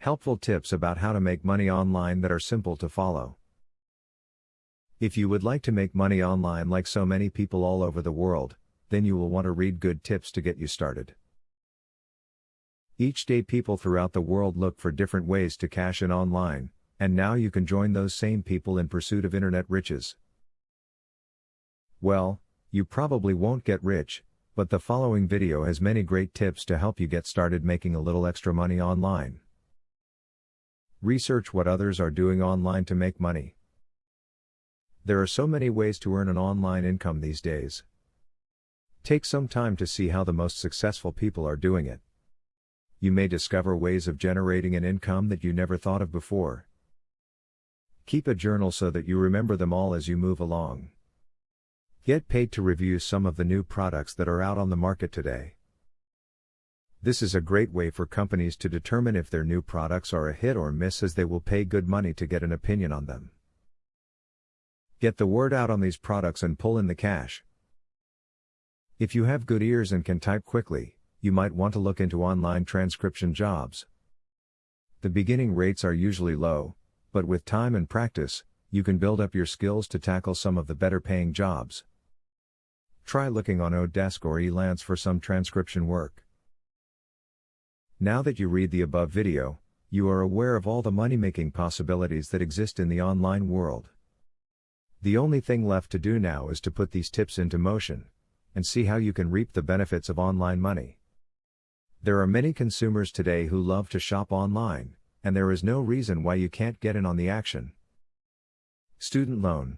Helpful tips about how to make money online that are simple to follow. If you would like to make money online like so many people all over the world, then you will want to read good tips to get you started. Each day people throughout the world look for different ways to cash in online, and now you can join those same people in pursuit of internet riches. Well, you probably won't get rich, but the following video has many great tips to help you get started making a little extra money online. Research what others are doing online to make money. There are so many ways to earn an online income these days. Take some time to see how the most successful people are doing it. You may discover ways of generating an income that you never thought of before. Keep a journal so that you remember them all as you move along. Get paid to review some of the new products that are out on the market today. This is a great way for companies to determine if their new products are a hit or miss, as they will pay good money to get an opinion on them. Get the word out on these products and pull in the cash. If you have good ears and can type quickly, you might want to look into online transcription jobs. The beginning rates are usually low, but with time and practice, you can build up your skills to tackle some of the better paying jobs. Try looking on Odesk or Elance for some transcription work. Now that you read the above video, you are aware of all the money-making possibilities that exist in the online world. The only thing left to do now is to put these tips into motion, and see how you can reap the benefits of online money. There are many consumers today who love to shop online, and there is no reason why you can't get in on the action. Student loan.